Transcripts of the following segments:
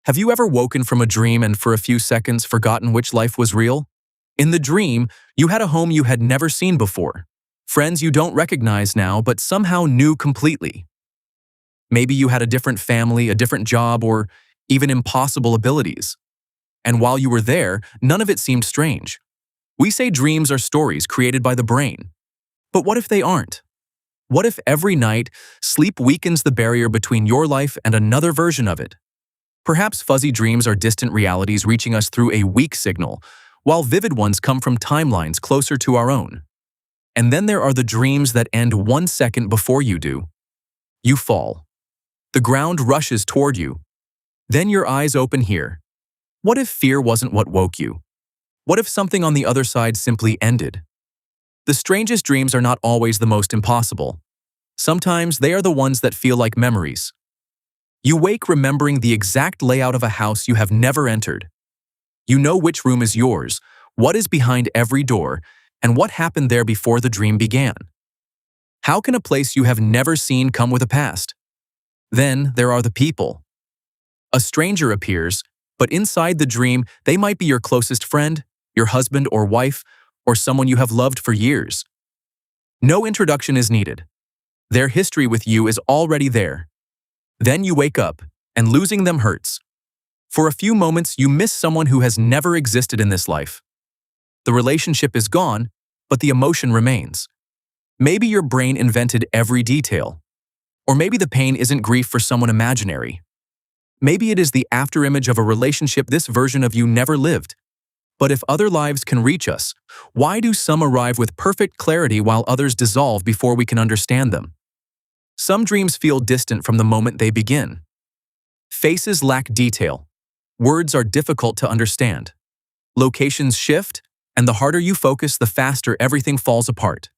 Have you ever woken from a dream and for a few seconds forgotten which life was real? In the dream, you had a home you had never seen before, friends you don't recognize now but somehow knew completely. Maybe you had a different family, a different job, or even impossible abilities. And while you were there, none of it seemed strange. We say dreams are stories created by the brain. But what if they aren't? What if every night, sleep weakens the barrier between your life and another version of it? Perhaps fuzzy dreams are distant realities reaching us through a weak signal, while vivid ones come from timelines closer to our own. And then there are the dreams that end 1 second before you do. You fall. The ground rushes toward you. Then your eyes open here. What if fear wasn't what woke you? What if something on the other side simply ended? The strangest dreams are not always the most impossible. Sometimes they are the ones that feel like memories. You wake remembering the exact layout of a house you have never entered. You know which room is yours, what is behind every door, and what happened there before the dream began. How can a place you have never seen come with a past? Then there are the people. A stranger appears, but inside the dream, they might be your closest friend, your husband or wife, or someone you have loved for years. No introduction is needed. Their history with you is already there. Then you wake up, and losing them hurts. For a few moments, you miss someone who has never existed in this life. The relationship is gone, but the emotion remains. Maybe your brain invented every detail. Or maybe the pain isn't grief for someone imaginary. Maybe it is the afterimage of a relationship this version of you never lived. But if other lives can reach us, why do some arrive with perfect clarity while others dissolve before we can understand them? Some dreams feel distant from the moment they begin. Faces lack detail. Words are difficult to understand. Locations shift, and the harder you focus, the faster everything falls apart.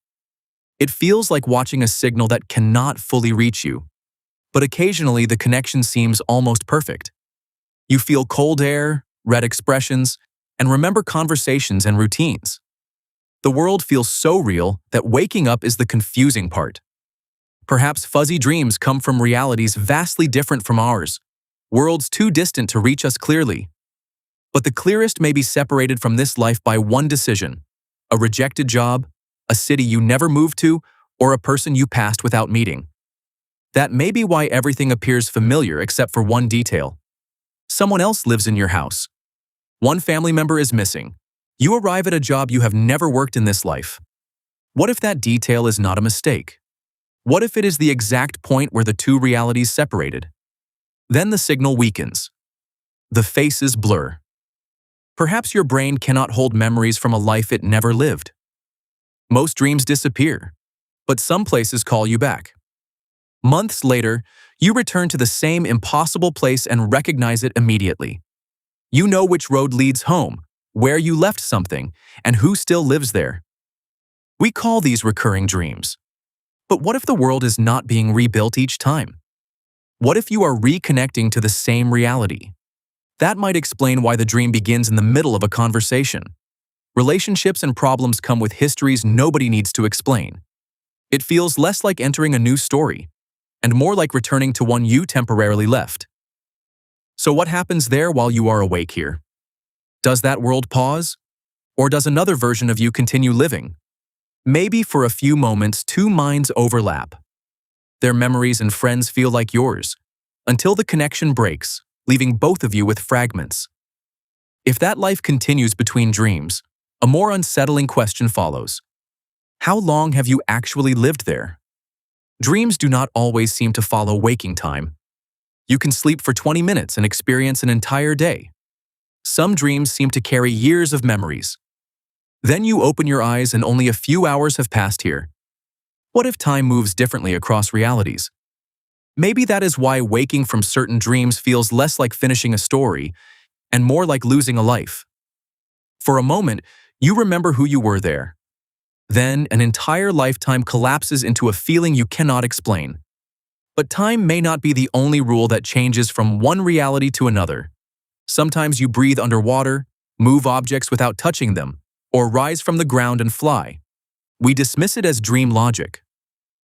It feels like watching a signal that cannot fully reach you. But occasionally the connection seems almost perfect. You feel cold air, read expressions, and remember conversations and routines. The world feels so real that waking up is the confusing part. Perhaps fuzzy dreams come from realities vastly different from ours, worlds too distant to reach us clearly. But the clearest may be separated from this life by one decision: a rejected job, a city you never moved to, or a person you passed without meeting. That may be why everything appears familiar except for one detail. Someone else lives in your house. One family member is missing. You arrive at a job you have never worked in this life. What if that detail is not a mistake? What if it is the exact point where the two realities separated? Then the signal weakens. The faces blur. Perhaps your brain cannot hold memories from a life it never lived. Most dreams disappear, but some places call you back. Months later, you return to the same impossible place and recognize it immediately. You know which road leads home, where you left something, and who still lives there. We call these recurring dreams. But what if the world is not being rebuilt each time? What if you are reconnecting to the same reality? That might explain why the dream begins in the middle of a conversation. Relationships and problems come with histories nobody needs to explain. It feels less like entering a new story, and more like returning to one you temporarily left. So what happens there while you are awake here? Does that world pause? Or does another version of you continue living? Maybe for a few moments, two minds overlap. Their memories and friends feel like yours, until the connection breaks, leaving both of you with fragments. If that life continues between dreams, a more unsettling question follows. How long have you actually lived there? Dreams do not always seem to follow waking time. You can sleep for 20 minutes and experience an entire day. Some dreams seem to carry years of memories. Then you open your eyes and only a few hours have passed here. What if time moves differently across realities? Maybe that is why waking from certain dreams feels less like finishing a story and more like losing a life. For a moment, you remember who you were there. Then an entire lifetime collapses into a feeling you cannot explain. But time may not be the only rule that changes from one reality to another. Sometimes you breathe underwater, move objects without touching them, or rise from the ground and fly. We dismiss it as dream logic.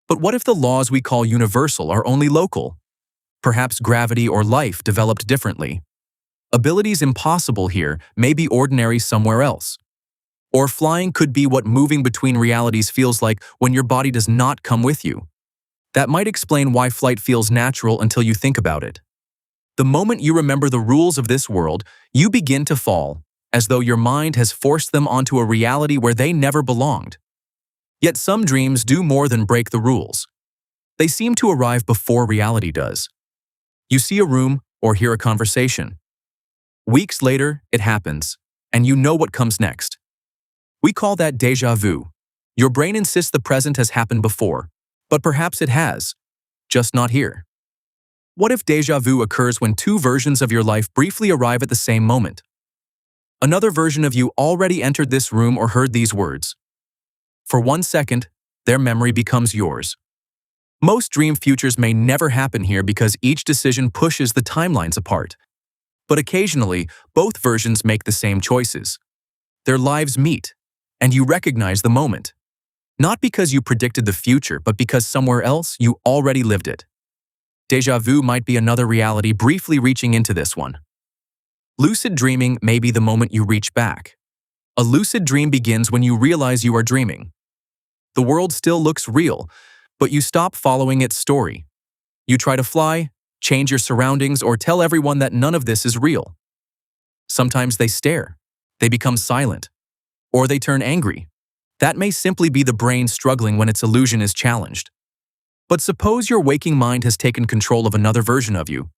But what if the laws we call universal are only local? Perhaps gravity or life developed differently. Abilities impossible here may be ordinary somewhere else. Or flying could be what moving between realities feels like when your body does not come with you. That might explain why flight feels natural until you think about it. The moment you remember the rules of this world, you begin to fall, as though your mind has forced them onto a reality where they never belonged. Yet some dreams do more than break the rules. They seem to arrive before reality does. You see a room or hear a conversation. Weeks later, it happens, and you know what comes next. We call that déjà vu. Your brain insists the present has happened before, but perhaps it has, just not here. What if déjà vu occurs when two versions of your life briefly arrive at the same moment? Another version of you already entered this room or heard these words. For 1 second, their memory becomes yours. Most dream futures may never happen here because each decision pushes the timelines apart. But occasionally, both versions make the same choices. Their lives meet, and you recognize the moment. Not because you predicted the future, but because somewhere else you already lived it. Déjà vu might be another reality briefly reaching into this one. Lucid dreaming may be the moment you reach back. A lucid dream begins when you realize you are dreaming. The world still looks real, but you stop following its story. You try to fly, change your surroundings, or tell everyone that none of this is real. Sometimes they stare, they become silent, or they turn angry. That may simply be the brain struggling when its illusion is challenged. But suppose your waking mind has taken control of another version of you.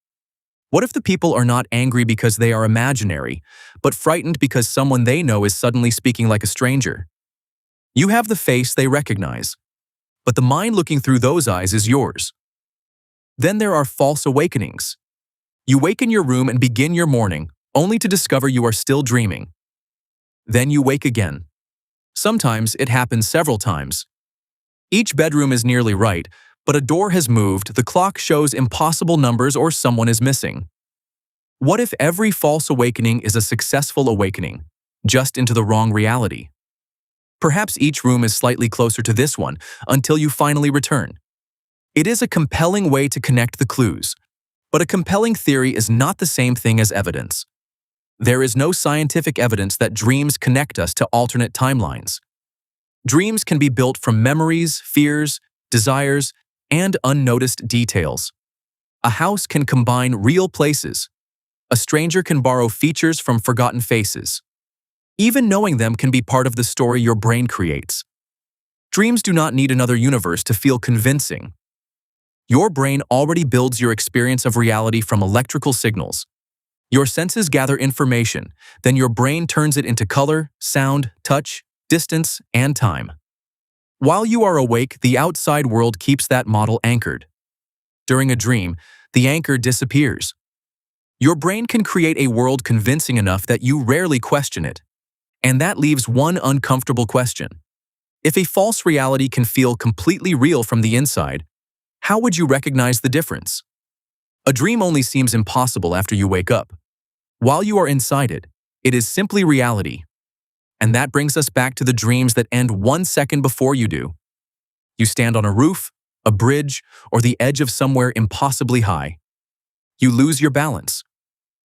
What if the people are not angry because they are imaginary, but frightened because someone they know is suddenly speaking like a stranger? You have the face they recognize, but the mind looking through those eyes is yours. Then there are false awakenings. You wake in your room and begin your morning, only to discover you are still dreaming. Then you wake again. Sometimes it happens several times. Each bedroom is nearly right, but a door has moved, the clock shows impossible numbers, or someone is missing. What if every false awakening is a successful awakening, just into the wrong reality? Perhaps each room is slightly closer to this one until you finally return. It is a compelling way to connect the clues, but a compelling theory is not the same thing as evidence. There is no scientific evidence that dreams connect us to alternate timelines. Dreams can be built from memories, fears, desires, and unnoticed details. A house can combine real places. A stranger can borrow features from forgotten faces. Even knowing them can be part of the story your brain creates. Dreams do not need another universe to feel convincing. Your brain already builds your experience of reality from electrical signals. Your senses gather information, then your brain turns it into color, sound, touch, distance, and time. While you are awake, the outside world keeps that model anchored. During a dream, the anchor disappears. Your brain can create a world convincing enough that you rarely question it. And that leaves one uncomfortable question. If a false reality can feel completely real from the inside, how would you recognize the difference? A dream only seems impossible after you wake up. While you are inside it, it is simply reality. And that brings us back to the dreams that end 1 second before you do. You stand on a roof, a bridge, or the edge of somewhere impossibly high. You lose your balance.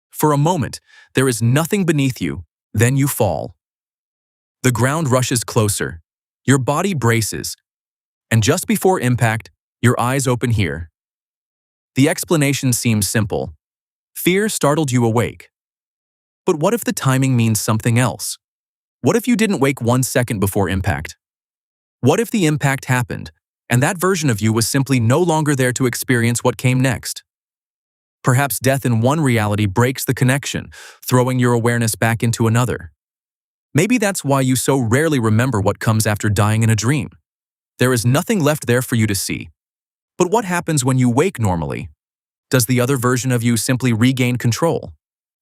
For a moment, there is nothing beneath you, then you fall. The ground rushes closer. Your body braces. And just before impact, your eyes open here. The explanation seems simple. Fear startled you awake. But what if the timing means something else? What if you didn't wake 1 second before impact? What if the impact happened, and that version of you was simply no longer there to experience what came next? Perhaps death in one reality breaks the connection, throwing your awareness back into another. Maybe that's why you so rarely remember what comes after dying in a dream. There is nothing left there for you to see. But what happens when you wake normally? Does the other version of you simply regain control?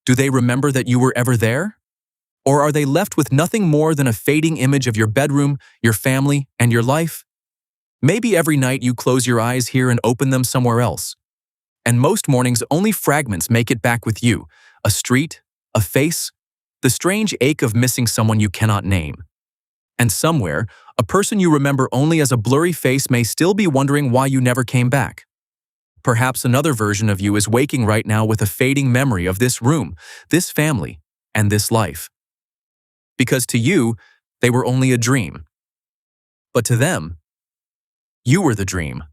Do they remember that you were ever there? Or are they left with nothing more than a fading image of your bedroom, your family, and your life? Maybe every night you close your eyes here and open them somewhere else. And most mornings only fragments make it back with you. A street, a face, the strange ache of missing someone you cannot name. And somewhere, a person you remember only as a blurry face may still be wondering why you never came back. Perhaps another version of you is waking right now with a fading memory of this room, this family, and this life. Because to you, they were only a dream. But to them, you were the dream.